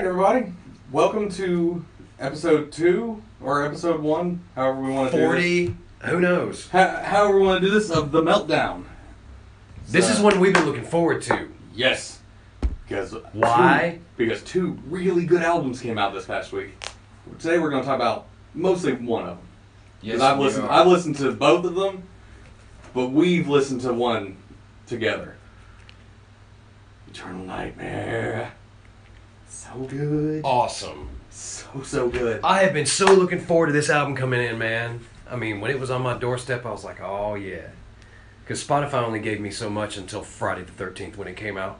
everybody. Welcome to episode 2 or episode 1, however we want to 40, do this. Who knows? However we want to do this, of the Meltdown. This is one we've been looking forward to. Yes. Because why? Because 2 really good albums came out this past week. Today we're going to talk about mostly one of them. Yes, I've listened to both of them, but we've listened to one together. Eternal Nightmare. So good. Awesome. So good. I have been so looking forward to this album coming in, man. I mean, when it was on my doorstep, I was like, oh yeah. Because Spotify only gave me so much until Friday the 13th when it came out.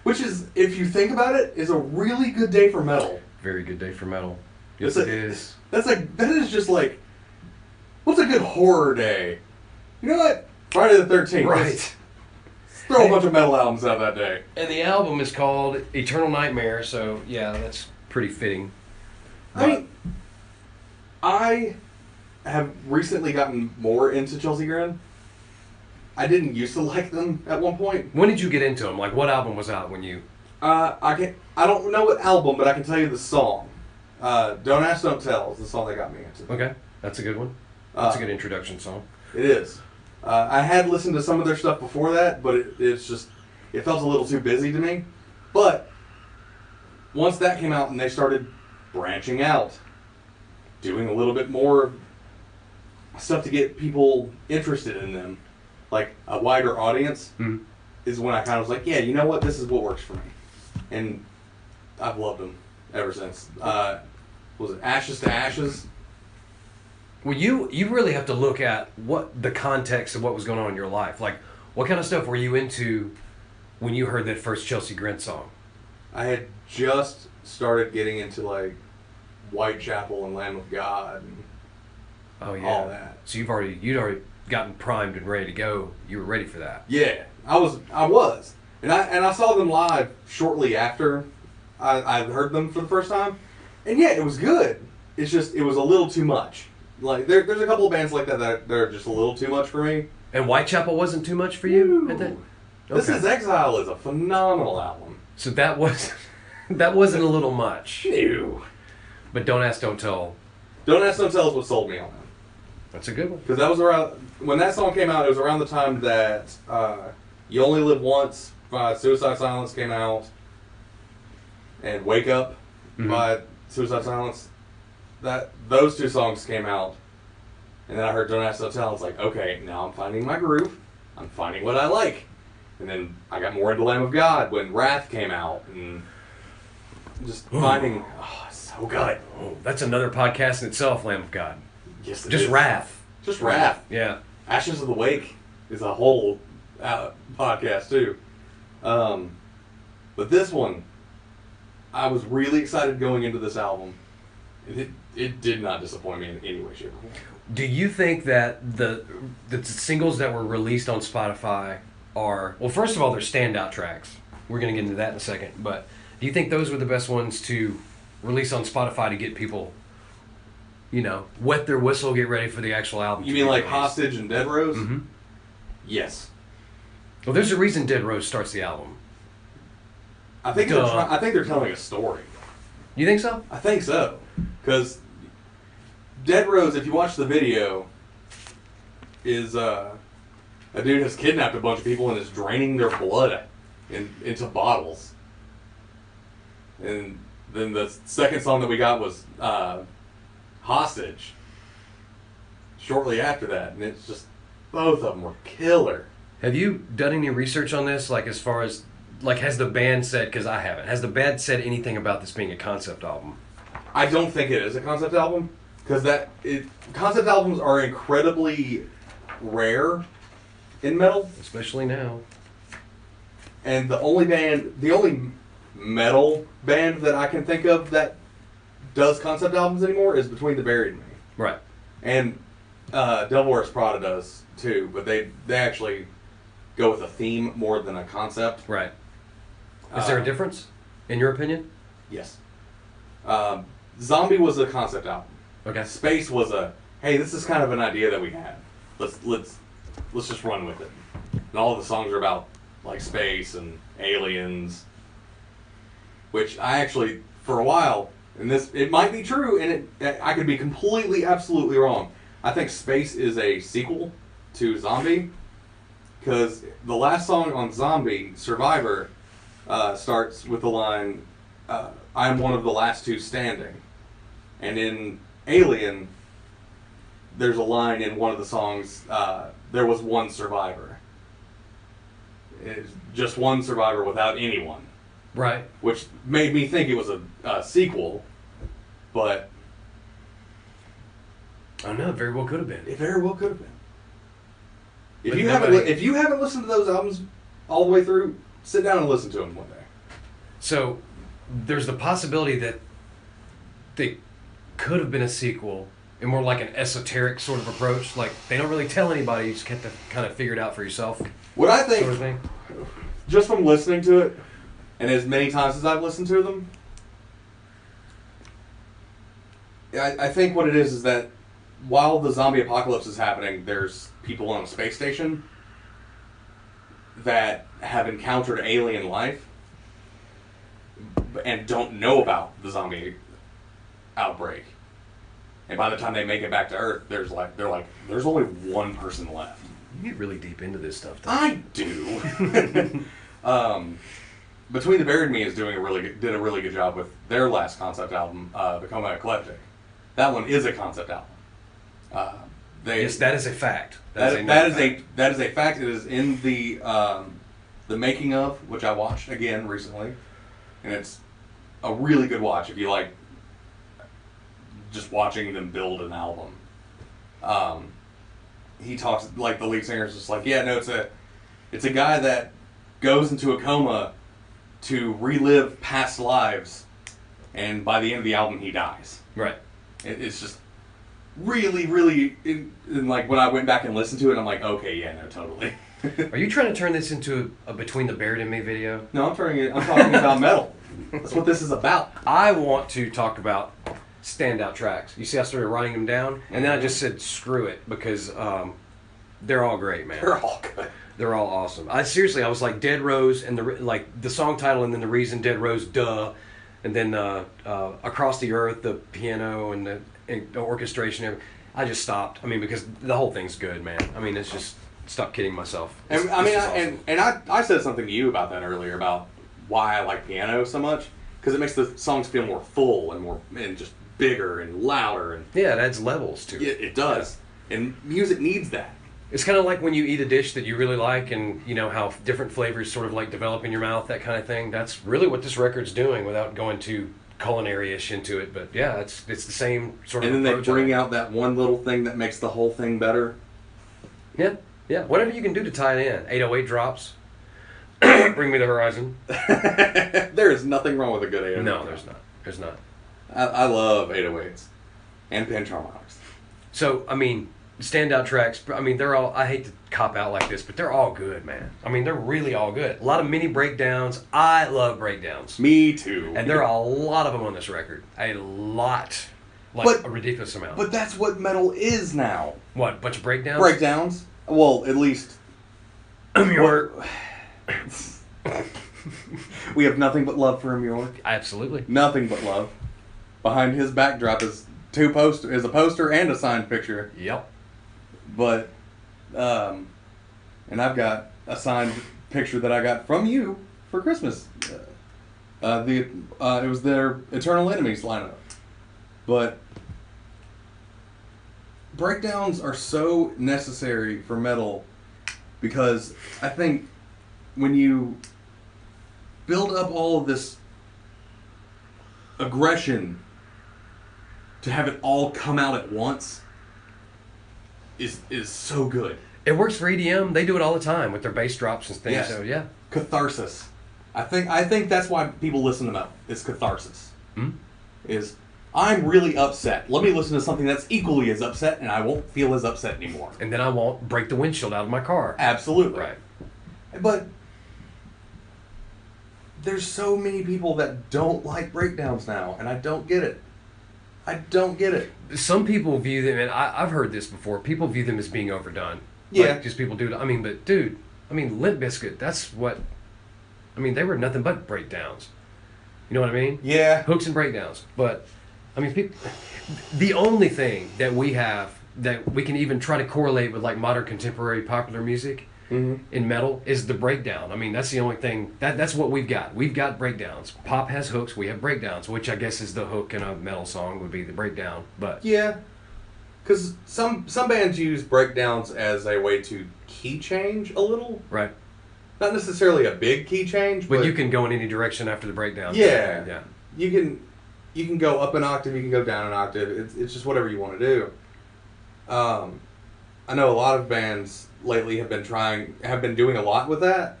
Which is, if you think about it, is a really good day for metal. Very good day for metal. Yes, it is. That is just like, what's a good horror day? You know what? Friday the 13th. Right. Throw a bunch of metal albums out that day. And the album is called Eternal Nightmare, so yeah, that's pretty fitting. I have recently gotten more into Chelsea Grin. I didn't used to like them at one point. When did you get into them? Like, what album was out when you... I don't know what album, but I can tell you the song. Don't Ask, Don't Tell is the song that got me into it. Okay, that's a good one. That's a good introduction song. It is. I had listened to some of their stuff before that, but it felt a little too busy to me. But once that came out and they started branching out, doing a little bit more stuff to get people interested in them, like a wider audience, is when I kind of was like, yeah, you know what, this is what works for me. And I've loved them ever since. Was it Ashes to Ashes? Well, you really have to look at what the context of what was going on in your life. Like, what kind of stuff were you into when you heard that first Chelsea Grin song? I had just started getting into like Whitechapel and Lamb of God and all that. So you'd already gotten primed and ready to go. You were ready for that. Yeah, I was, and I saw them live shortly after I heard them for the first time, and yeah, it was good. It's just it was a little too much. Like there's a couple of bands like that are just a little too much for me. And Whitechapel wasn't too much for you? Okay. This Is Exile is a phenomenal album. So that wasn't a little much. No. But Don't Ask, Don't Tell. Don't Ask, Don't Tell is what sold me on them. That's a good one. Because that was around when that song came out. It was around the time that You Only Live Once by Suicide Silence came out, and Wake Up by Suicide Silence. Those 2 songs came out, and then I heard Don't Ask, Don't Tell. It's like, okay, now I'm finding my groove. I'm finding what I like. And then I got more into Lamb of God when Wrath came out, and just finding, it's so good. Oh, that's another podcast in itself, Lamb of God. Yes, it Just is. Wrath. Just Wrath. Yeah. Ashes of the Wake is a whole podcast too. But this one, I was really excited going into this album. It did not disappoint me in any way, shape, or form. Do you think that the singles that were released on Spotify are... Well, first of all, they're standout tracks. We're going to get into that in a second. But do you think those were the best ones to release on Spotify to get people, wet their whistle, get ready for the actual album? You mean like Hostage and Dead Rose? Mm-hmm. Yes. Well, there's a reason Dead Rose starts the album. I think they're telling a story. You think so? I think so. Because Dead Rose, if you watch the video, is a dude has kidnapped a bunch of people and is draining their blood into bottles. And then the second song that we got was Hostage. Shortly after that, and it's just both of them were killer. Have you done any research on this? Like, as far as, like, has the band said, because I haven't, has the band said anything about this being a concept album? I don't think it is a concept album, because concept albums are incredibly rare in metal. Especially now. And the only metal band that I can think of that does concept albums anymore is Between the Buried and Me. Right. And Devil Wears Prada does too, but they actually go with a theme more than a concept. Right. Is there a difference, in your opinion? Yes. Zombie was a concept album. Okay. Space was hey, this is kind of an idea that we had. Let's just run with it. And all of the songs are about like space and aliens, which I actually for a while, and it might be true, and I could be completely, absolutely wrong. I think Space is a sequel to Zombie, because the last song on Zombie, Survivor, starts with the line, I'm one of the last two standing. And in Alien, there's a line in one of the songs, there was one survivor. It's just one survivor without anyone. Right. Which made me think it was a sequel, but... I don't know, it very well could have been. It very well could have been. If But you haven't listened to those albums all the way through, sit down and listen to them one day. So, there's the possibility that they could have been a sequel, and more like an esoteric sort of approach. Like, they don't really tell anybody, you just have to kind of figure it out for yourself. What I think, sort of thing. just from listening to it, and as many times as I've listened to them, I think what it is that while the zombie apocalypse is happening, there's people on a space station that have encountered alien life and don't know about the zombie outbreak. And by the time they make it back to Earth, there's only one person left. You get really deep into this stuff, I do. Between the Buried and Me did a really good job with their last concept album, Become Eclectic. That one is a concept album. Yes, that is a fact. That is a fact. It is in the making of, which I watched again recently, and it's a really good watch if you like just watching them build an album. He talks like the lead singer is just like, yeah, no, it's a guy that goes into a coma to relive past lives, and by the end of the album, he dies. Right. It's just really, really, like when I went back and listened to it, I'm like, okay, yeah, no, totally. Are you trying to turn this into a Between the Buried and Me video? No, I'm talking about metal. That's what this is about. I want to talk about standout tracks. You see, I started writing them down, and then I just said, screw it, because they're all great, man. They're all good. They're all awesome. I was like Dead Rose, and the song title, and then the reason Dead Rose, duh, and then Across the Earth, the piano and the orchestration. Everything. I just stopped. I mean, because the whole thing's good, man. I mean, it's just stop kidding myself. And I said something to you about that earlier about why I like piano so much, because it makes the songs feel more full and just bigger and louder, and yeah, it adds levels to it. It does, and music needs that. It's kind of like when you eat a dish that you really like, and you know how different flavors sort of like develop in your mouth, that kind of thing. That's really what this record's doing, without going too culinary-ish into it. But yeah, it's the same sort of. And then they bring out that one little thing that makes the whole thing better. Yeah. Whatever you can do to tie it in. 808 drops. Bring me the horizon. There is nothing wrong with a good 808. No, there's not. I love 808s and pinch harmonics. So, I mean, standout tracks, I mean, they're all, I hate to cop out like this, but they're all good, man. I mean, they're really all good. A lot of mini breakdowns. I love breakdowns. Me too. And there are a lot of them on this record. A lot. Like a ridiculous amount. But that's what metal is now. What, a bunch of breakdowns? Breakdowns. Well, at least... We have nothing but love for him, York. Absolutely. Nothing but love. Behind his backdrop is a poster and a signed picture. Yep. But, and I've got a signed picture that I got from you for Christmas. It was their Eternal Enemies lineup. But breakdowns are so necessary for metal, because I think when you build up all of this aggression to have it all come out at once is so good. It works for EDM. They do it all the time with their bass drops and things. Yes. So yeah. Catharsis. I think that's why people listen to metal. It's catharsis. Is I'm really upset. Let me listen to something that's equally as upset, and I won't feel as upset anymore. And then I won't break the windshield out of my car. Absolutely. Right. But there's so many people that don't like breakdowns now, and I don't get it. I don't get it. Some people view them, and I've heard this before, people view them as being overdone. Yeah. Because people do it. I mean, but dude, Limp Bizkit, that's what, I mean, they were nothing but breakdowns. You know what I mean? Yeah. Hooks and breakdowns. But, I mean, the only thing that we have that we can even try to correlate with like modern contemporary popular music in metal is the breakdown. I mean, that's the only thing, that's what we've got. We've got breakdowns. Pop has hooks, we have breakdowns, which I guess is the hook in a metal song would be the breakdown. But yeah. Because some bands use breakdowns as a way to key change a little. Right. Not necessarily a big key change, but you can go in any direction after the breakdown. Yeah. Yeah. You can go up an octave, you can go down an octave. It's just whatever you want to do. I know a lot of bands lately have been doing a lot with that.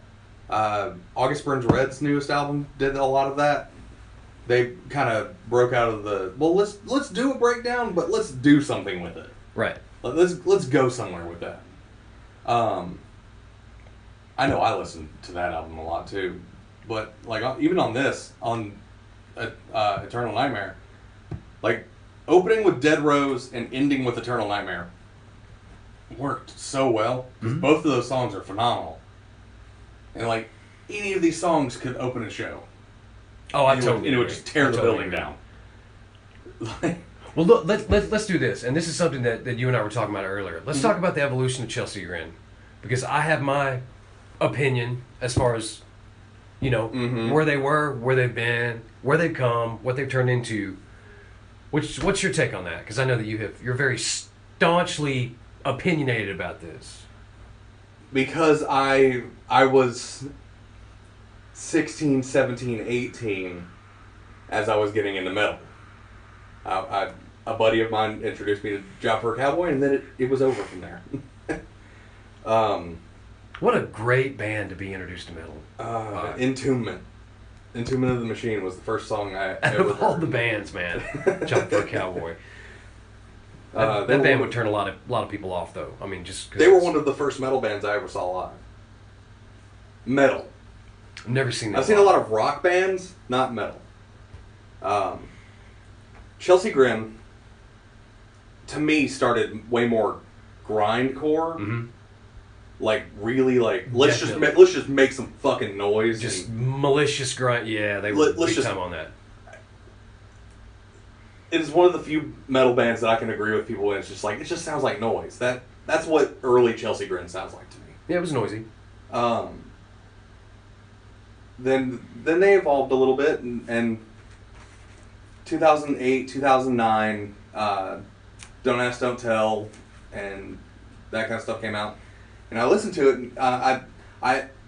August Burns Red's newest album did a lot of that. They kind of broke out of the let's do a breakdown, but let's do something with it. Right. Let's go somewhere with that. I know I listened to that album a lot too, but like even on this Eternal Nightmare, like opening with Dead Rose and ending with Eternal Nightmare worked so well because both of those songs are phenomenal, and like any of these songs could open a show. Oh, I totally. And it would just tear the building down. Well, look, let's do this, and this is something that you and I were talking about earlier. Let's talk about the evolution of Chelsea Grin, because I have my opinion as far as where they were, where they've been, where they've come, what they've turned into. What's your take on that? Because I know that you're very staunchly opinionated about this. Because I was 16, 17, 18 as I was getting into metal. A buddy of mine introduced me to Job for a Cowboy, and then it was over from there. What a great band to be introduced to metal. Entombment. Entombment of the Machine was the first song I Out ever of all heard. the bands, man, Job for a Cowboy. That band would turn a lot of people off, though. I mean, just 'cause they were one of the first metal bands I ever saw live. Metal. I've never seen that. I've seen a lot of rock bands, not metal. Chelsea Grin, to me, started way more grindcore. Like really, like let's just make some fucking noise. Just malicious grind. Yeah, they were big time on that. It is one of the few metal bands that I can agree with people in. It's just like it just sounds like noise. That's what early Chelsea Grin sounds like to me. Yeah, it was noisy. Then they evolved a little bit, and 2008, 2009, Don't Ask, Don't Tell, and that kind of stuff came out. And I listened to it, and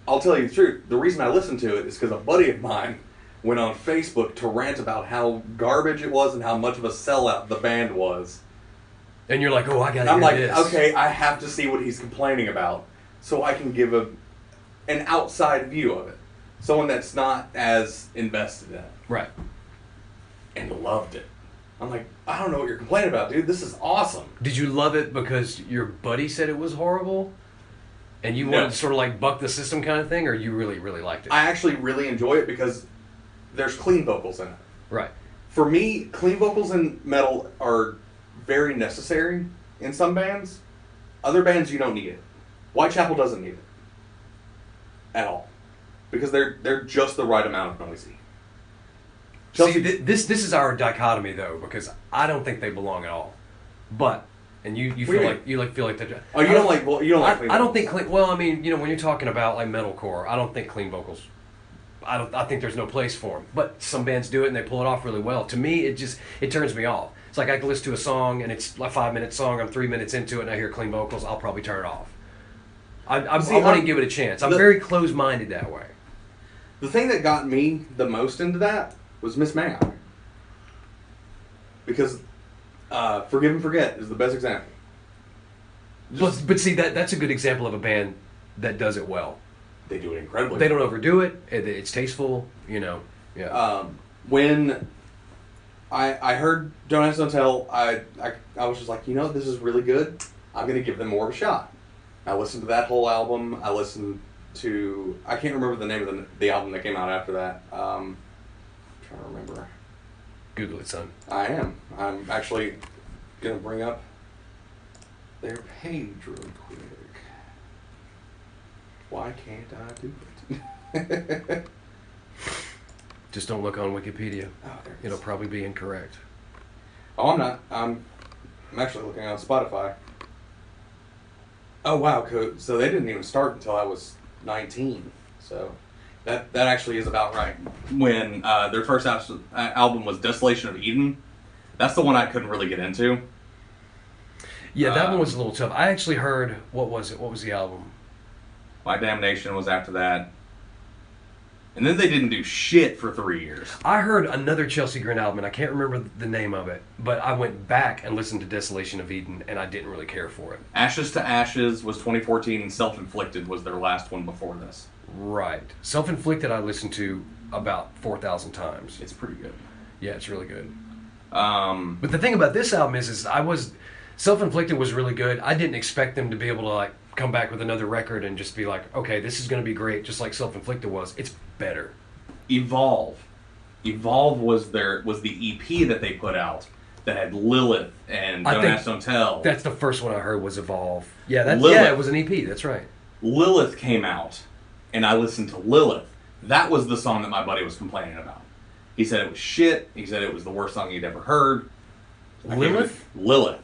I'll tell you the truth. The reason I listened to it is because a buddy of mine went on Facebook to rant about how garbage it was and how much of a sellout the band was. And you're like, oh, I gotta I'm hear like, this. okay, I have to see what he's complaining about so I can give an outside view of it. Someone that's not as invested in it. Right. And loved it. I'm like, I don't know what you're complaining about, dude. This is awesome. Did you love it because your buddy said it was horrible? And you wanted to sort of like buck the system kind of thing? Or you really, really liked it? I actually really enjoy it because there's clean vocals in it. Right. For me, clean vocals in metal are very necessary in some bands. Other bands, you don't need it. Whitechapel doesn't need it. At all. Because they're just the right amount of noisy. See, this is our dichotomy though, because I don't think they belong at all. But and you feel like that. Oh, you don't like clean I don't think clean. Well, I mean, when you're talking about like metalcore, I don't think clean vocals. I think there's no place for them. But some bands do it and they pull it off really well. To me, it turns me off. It's like I can listen to a song and it's a 5-minute song. I'm 3 minutes into it and I hear clean vocals. I'll probably turn it off. I want to give it a chance. I'm very close-minded that way. The thing that got me the most into that was Miss May-I. Because Forgive and Forget is the best example. But see, that's a good example of a band that does it well. They do it incredibly. They don't overdo it. It's tasteful, Yeah. When I heard Don't Ask, Don't Tell, I was just like, this is really good. I'm going to give them more of a shot. I listened to that whole album. I listened to... I can't remember the name of the album that came out after that. I'm trying to remember. Google it, son. I am. I'm actually going to bring up their page real quick. Why can't I do it? Just don't look on Wikipedia. Oh, there it It'll is. probably be incorrect. Oh, I'm not. I'm actually looking on Spotify. Oh wow, so they didn't even start until I was 19. So that actually is about right. When their first album was Desolation of Eden, that's the one I couldn't really get into. Yeah, that one was a little tough. I actually heard, what was it? What was the album? My Damnation was after that. And then they didn't do shit for 3 years. I heard another Chelsea Grin album, and I can't remember the name of it, but I went back and listened to Desolation of Eden, and I didn't really care for it. Ashes to Ashes was 2014, and Self-Inflicted was their last one before this. Right. Self-Inflicted I listened to about 4,000 times. It's pretty good. Yeah, it's really good. But the thing about this album is Self-Inflicted was really good. I didn't expect them to be able to like come back with another record and just be like, okay, this is going to be great, just like Self-Inflicted was. It's better. Evolve was the EP that they put out that had Lilith and Don't Ask, Don't Tell. That's the first one I heard was Evolve. Yeah, it was an EP. That's right. Lilith came out, and I listened to Lilith. That was the song that my buddy was complaining about. He said it was shit. He said it was the worst song he'd ever heard. Lilith? Lilith.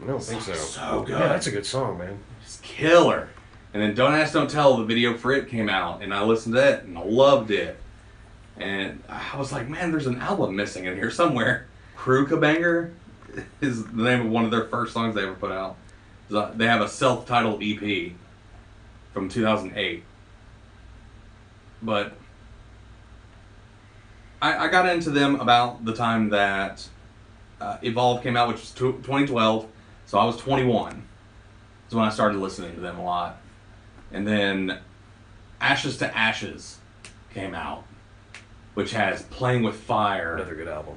I don't think so. So good. Yeah, that's a good song, man. It's killer. And then Don't Ask, Don't Tell, the video for it came out, and I listened to it, and I loved it. And I was like, man, there's an album missing in here somewhere. Kruka Banger is the name of one of their first songs they ever put out. They have a self-titled EP from 2008. But I got into them about the time that Evolve came out, which was 2012. So I was 21. That's when I started listening to them a lot. And then Ashes to Ashes came out, which has Playing with Fire. Another good album.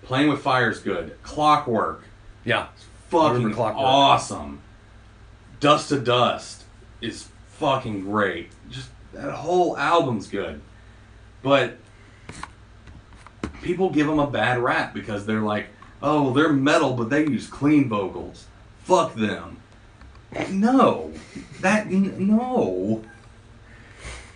Playing with Fire is good. Clockwork. Yeah. It's fucking awesome. Dust to Dust is fucking great. Just that whole album's good. But people give them a bad rap because they're like, oh, they're metal, but they use clean vocals. Fuck them. No. No.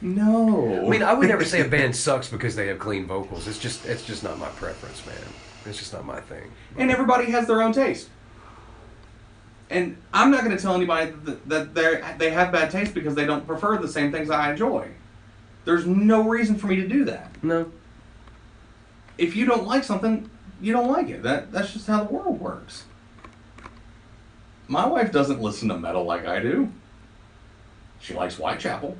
I mean, I would never say a band sucks because they have clean vocals. It's just not my preference, man. It's just not my thing. And everybody has their own taste. And I'm not going to tell anybody that they have bad taste because they don't prefer the same things I enjoy. There's no reason for me to do that. No. If you don't like something, you don't like it. That's just how the world works. My wife doesn't listen to metal like I do. She likes Whitechapel.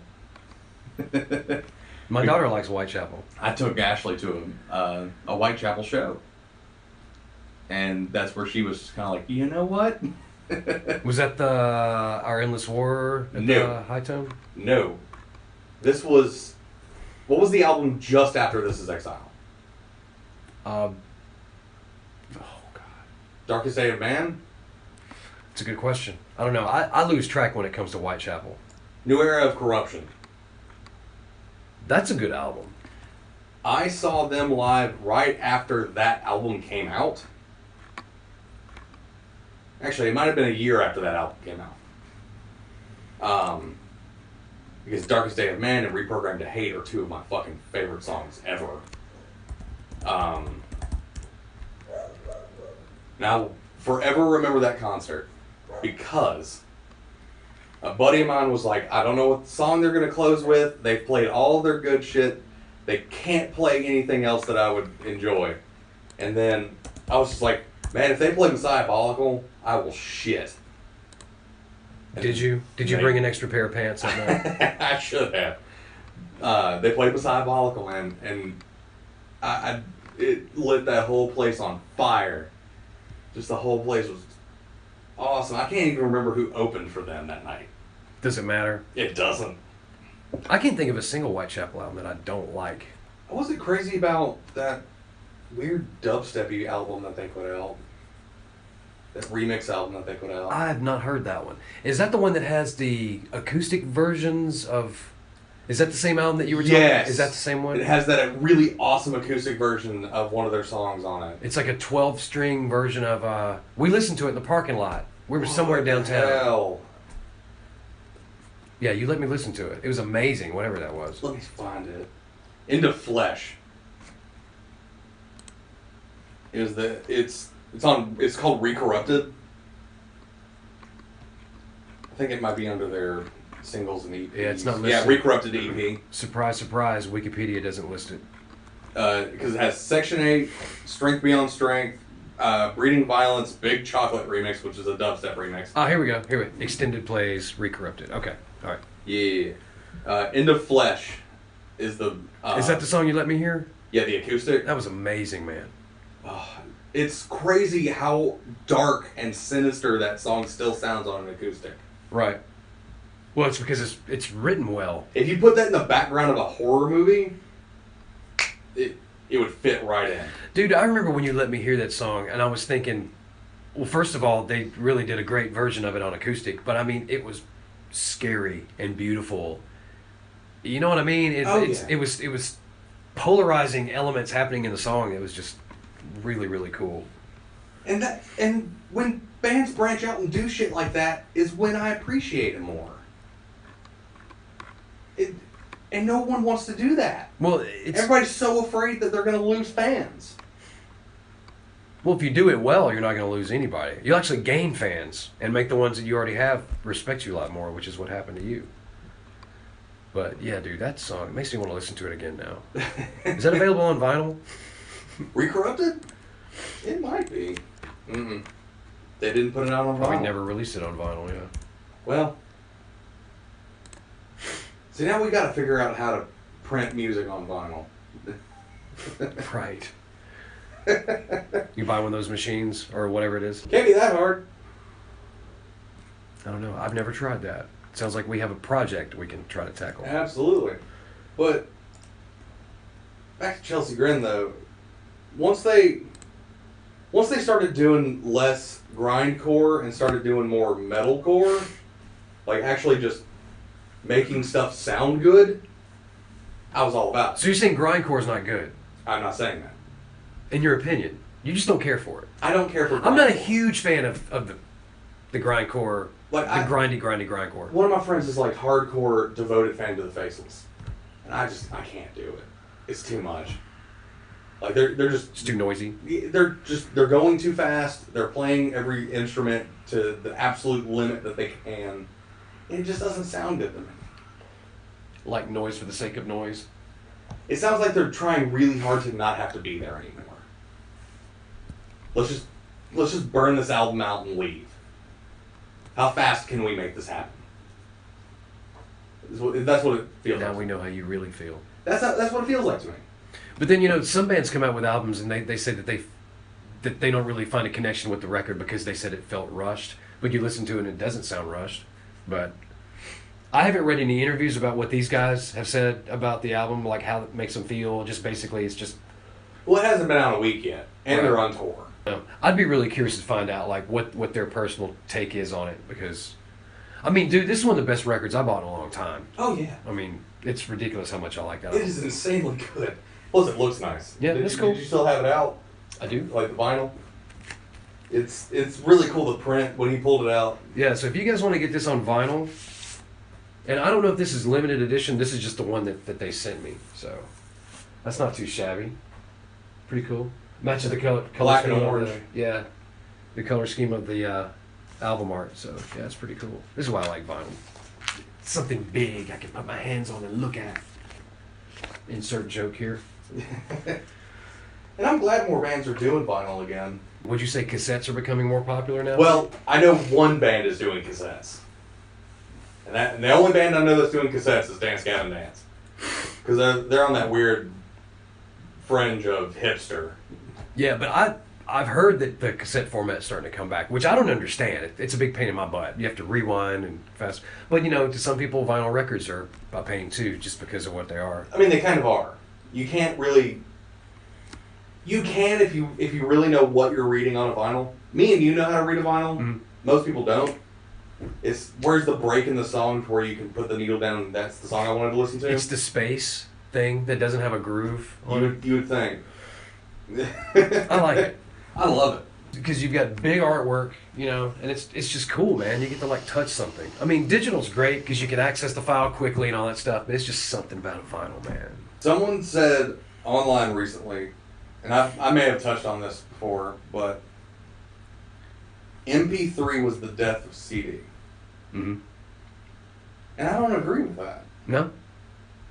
My daughter likes Whitechapel. I took Ashley to a Whitechapel show. And that's where she was kind of like, you know what? Was that Our Endless War at the High Tone? No. This was... What was the album just after This Is Exile? Oh, God. Darkest Day of Man? It's a good question. I don't know. I lose track when it comes to Whitechapel. New Era of Corruption. That's a good album. I saw them live right after that album came out. Actually, it might have been a year after that album came out. Because Darkest Day of Man and Reprogrammed to Hate are two of my fucking favorite songs ever. Now, forever remember that concert because a buddy of mine was like, I don't know what song they're going to close with. They've played all their good shit. They can't play anything else that I would enjoy. And then I was just like, man, if they play Messiaholical, I will shit. Did you bring an extra pair of pants on that? I should have. They played Messiaholical, and it lit that whole place on fire. Just the whole place was awesome. I can't even remember who opened for them that night. Does it matter? It doesn't. I can't think of a single Whitechapel album that I don't like. I wasn't crazy about that weird dubstep-y album that they put out. That remix album that they put out. I have not heard that one. Is that the one that has the acoustic versions of... Is that the same album that you were talking about? Yes. Is that the same one? It has that really awesome acoustic version of one of their songs on it. It's like a 12-string version of... we listened to it in the parking lot. We were somewhere downtown. Hell. Yeah, you let me listen to it. It was amazing, whatever that was. Let me find it. Into Flesh. It's called Recorrupted. I think it might be under their singles and EPs. Yeah, it's not listed. Yeah, Recorrupted EP. Surprise, surprise, Wikipedia doesn't list it. Because it has Section 8, Strength Beyond Strength, Breeding Violence, Big Chocolate Remix, which is a dubstep remix. Oh, here we go. Extended plays, Recorrupted. Okay, all right. Yeah. Into Flesh is the... is that the song you let me hear? Yeah, the acoustic. That was amazing, man. It's crazy how dark and sinister that song still sounds on an acoustic. Right. Well, it's because it's written well. If you put that in the background of a horror movie, it would fit right in. Dude, I remember when you let me hear that song, and I was thinking, well, first of all, they really did a great version of it on acoustic, but I mean, it was scary and beautiful. You know what I mean? It was polarizing elements happening in the song. It was just really, really cool. And when bands branch out and do shit like that is when I appreciate it more. And no one wants to do that. Well, everybody's so afraid that they're going to lose fans. Well, if you do it well, you're not going to lose anybody. You'll actually gain fans and make the ones that you already have respect you a lot more, which is what happened to you. But yeah, dude, that song, it makes me want to listen to it again now. Is that available on vinyl? Recorrupted? It might be. Mm-mm. They didn't put it out on vinyl. Probably never released it on vinyl, yeah. Well, see, now we got to figure out how to print music on vinyl. Right. You buy one of those machines or whatever it is? Can't be that hard. I don't know. I've never tried that. Sounds like we have a project we can try to tackle. Absolutely. But back to Chelsea Grin, though. Once they started doing less grindcore and started doing more metalcore, like actually just making stuff sound good, I was all about it. So you're saying grindcore is not good? I'm not saying that. In your opinion? You just don't care for it? I don't care for grindcore. I'm not a huge fan of the grindcore, like the grindy grindcore. One of my friends is like hardcore devoted fan to the Faceless. And I can't do it. It's too much. Like they're just... It's too noisy? They're going too fast. They're playing every instrument to the absolute limit that they can. It just doesn't sound good to me. Like noise for the sake of noise? It sounds like they're trying really hard to not have to be there anymore. Let's just burn this album out and leave. How fast can we make this happen? That's what it feels like. Now we know how you really feel. That's what it feels like to me. But then, some bands come out with albums and they say that they don't really find a connection with the record because they said it felt rushed. But you listen to it and it doesn't sound rushed. But I haven't read any interviews about what these guys have said about the album, like how it makes them feel. Just basically, it's just... Well, it hasn't been out a week yet, and they're on tour. I'd be really curious to find out like what their personal take is on it because, I mean, dude, this is one of the best records I bought in a long time. Oh yeah. I mean, it's ridiculous how much I like that. It is insanely good. Plus, it looks nice. Yeah, that's cool. Did you still have it out? I do. Like the vinyl. It's really cool to print when he pulled it out. Yeah. So if you guys want to get this on vinyl, and I don't know if this is limited edition. This is just the one that they sent me. So that's not too shabby. Pretty cool. Matches the color black and scheme orange. The color scheme of the album art. So yeah, it's pretty cool. This is why I like vinyl. It's something big I can put my hands on and look at. Insert joke here. And I'm glad more bands are doing vinyl again. Would you say cassettes are becoming more popular now? Well, I know one band is doing cassettes. And the only band I know that's doing cassettes is Dance Gavin Dance. Because they're on that weird fringe of hipster. Yeah, but I've heard that the cassette format's starting to come back, which I don't understand. It's a big pain in my butt. You have to rewind and fast. But, to some people, vinyl records are a pain too, just because of what they are. I mean, they kind of are. You can't really... You can if you really know what you're reading on a vinyl. Me and you know how to read a vinyl. Mm-hmm. Most people don't. It's where's the break in the song where you can put the needle down and that's the song I wanted to listen to? It's the space thing that doesn't have a groove on it. You would think. I like it. I love it. Because you've got big artwork, and it's just cool, man. You get to touch something. I mean, digital's great because you can access the file quickly and all that stuff, but it's just something about a vinyl, man. Someone said online recently, and I may have touched on this before, but MP3 was the death of CD. Mm-hmm. And I don't agree with that. No?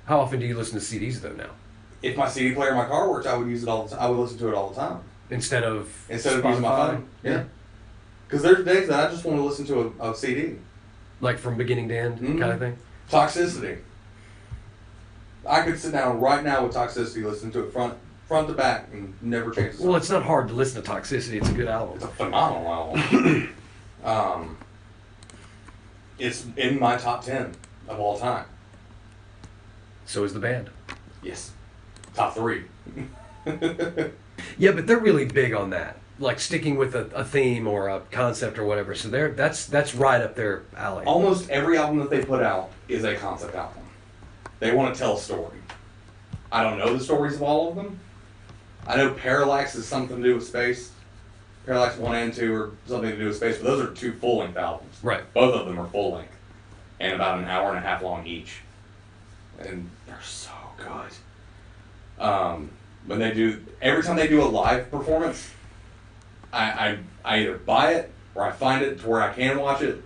How often do you listen to CDs, though, now? If my CD player in my car works, I would use it all the time. I would listen to it all the time. Instead of using my phone? Yeah. Because there's days that I just want to listen to a CD. Like from beginning to end kind of thing? Toxicity. I could sit down right now with Toxicity, listen to it front to back, and never change the Well, it's not hard to listen to Toxicity. It's a good album. It's a phenomenal album. It's in my top 10 of all time. So is the band. Yes. Top 3. Yeah, but they're really big on that. Like sticking with a theme or a concept or whatever. So that's right up their alley. Almost every album that they put out is a concept album. They want to tell a story. I don't know the stories of all of them. I know Parallax is something to do with space. Parallax 1 and 2 are something to do with space, but those are 2 full-length albums. Right. Both of them are full-length. And about an hour and a half long each. And they're so good. When they do, every time they do a live performance, I either buy it, or I find it to where I can watch it,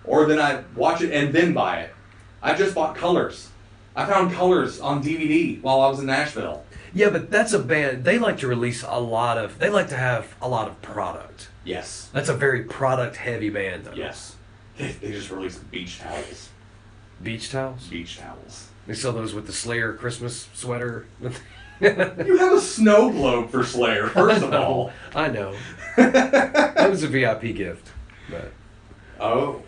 or then I watch it and then buy it. I just bought Colors. I found Colors on DVD while I was in Nashville. Yeah, but that's a band. They like to release they like to have a lot of product. Yes. That's a very product-heavy band, though. Yes. They just released beach towels. Beach towels? Beach towels. They sell those with the Slayer Christmas sweater. You have a snow globe for Slayer, first of all. I know. That was a VIP gift. But Oh.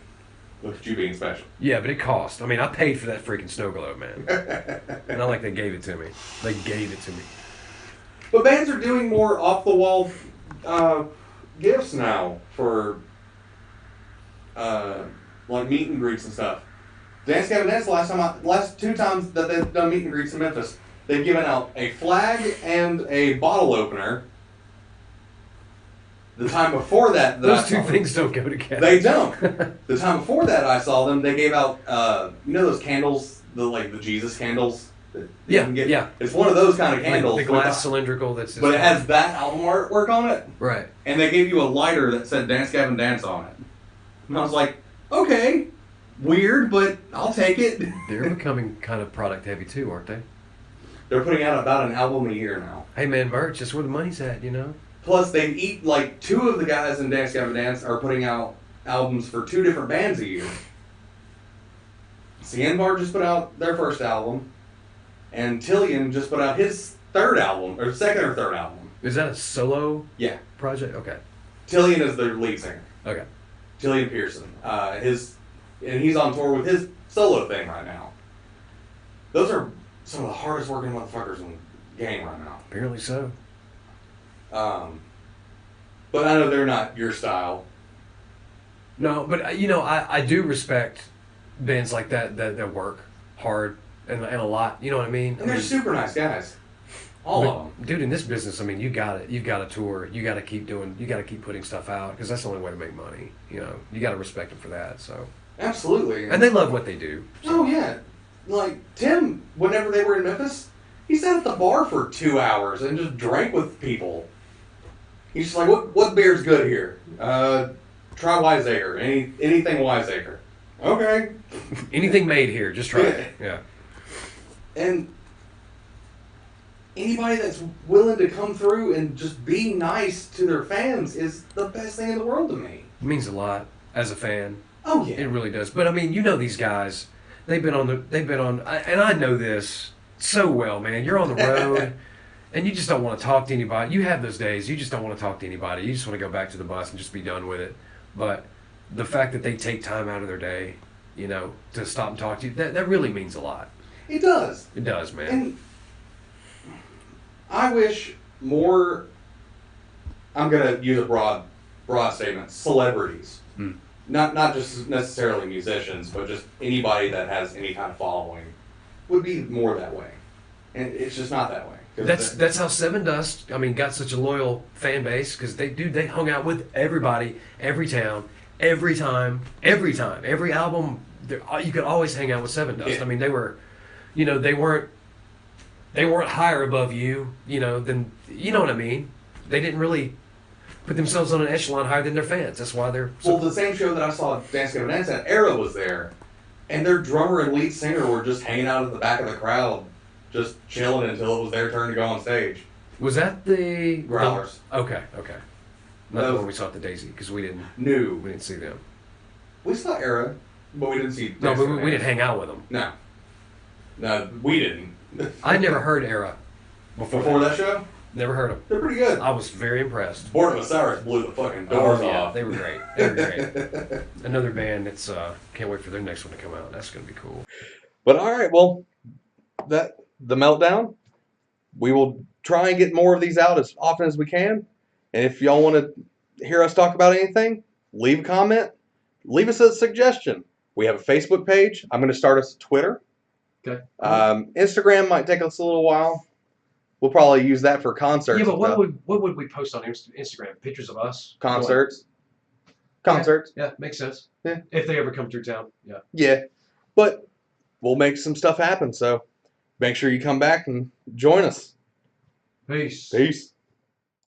Look at you being special. yeah, but it cost. I mean, I paid for that freaking snow globe, man. Not like they gave it to me. They gave it to me. But bands are doing more off-the-wall gifts now for like meet and greets and stuff. Dance Gavin Dance, last 2 times that they've done meet and greets in Memphis, they've given out a flag and a bottle opener. The time before that those 2 things don't go together. They don't. The time before that I saw them, they gave out you know those candles, the Jesus candles that you can get? Yeah. It's one of those kind of candles. Like the glass cylindrical that's just but it has that album artwork on it. Right. And they gave you a lighter that said Dance Gavin Dance on it. And I was like, okay, weird, but I'll take it. They're becoming kind of product heavy too, aren't they? They're putting out about an album a year now. Hey man, merch, that's where the money's at, you know? Plus, they eat, like, 2 of the guys in Dance Gavin Dance are putting out albums for 2 different bands a year. Cianbar just put out their first album, and Tillian just put out his 3rd album, or 2nd or 3rd album. Is that a solo Yeah. project? Okay. Tillian is their lead singer. Okay. Tillian Pearson. And he's on tour with his solo thing right now. Those are some of the hardest working motherfuckers in the game right now. Apparently so. But I know they're not your style. No, but you know, I do respect bands like that work hard and a lot. You know what I mean? And they're super nice guys. All of them. Dude, in this business, I mean, you've got to tour. You got to keep putting stuff out because that's the only way to make money. You know, you got to respect them for that. So absolutely. And they love what they do. So. Oh yeah, like Tim. Whenever they were in Memphis, he sat at the bar for 2 hours and just drank with people. He's just like, what beer's good here? Try Wiseacre. Anything Wiseacre. Okay. Anything made here, just try it. Yeah. And anybody that's willing to come through and just be nice to their fans is the best thing in the world to me. It means a lot as a fan. Oh yeah. It really does. But I mean, you know these guys. They've been on, and I know this so well, man. You're on the road. And you just don't want to talk to anybody. You have those days. You just don't want to talk to anybody. You just want to go back to the bus and just be done with it. But the fact that they take time out of their day, you know, to stop and talk to you, that really means a lot. It does. It does, man. And I wish more, I'm going to use a broad statement, celebrities. Not just necessarily musicians, but just anybody that has any kind of following would be more that way. And it's just not that way. That's how Seven Dust, I mean, got such a loyal fan base because they hung out with everybody, every town, every time, every album. You could always hang out with Seven Dust. Yeah. I mean, they were, you know, they weren't they weren't higher above you, than you know what I mean. They didn't really put themselves on an echelon higher than their fans. That's why they're Well, the same show that I saw Dance Gavin Dance at, Era was there, and their drummer and lead singer were just hanging out at the back of the crowd, just chilling until it was their turn to go on stage. Was that the Growlers. Okay. Not That the was- one we saw at the Daisy because we didn't New. see them. We saw Era, but we didn't see. No, Dance but Gavin we Dance. didn't hang out with them. No, we didn't. I never heard Era Before that show, Never heard them. they're pretty good. I was very impressed. Board of Osiris blew the fucking doors yeah, off. they were great. They were great. Another band. It's can't wait for their next one to come out. That's gonna be cool. But all right, well, the Meltdown. We will try and get more of these out as often as we can. And if y'all want to hear us talk about anything, leave a comment. Leave us a suggestion. We have a Facebook page. I'm going to start us a Twitter. Okay. Instagram might take us a little while. We'll probably use that for concerts. Yeah, but and what stuff. would we post on Instagram? Pictures of us? Concerts. Concerts. Yeah, makes sense. Yeah. If they ever come through town. Yeah. Yeah. But we'll make some stuff happen. So make sure you come back and join us. Peace. Peace.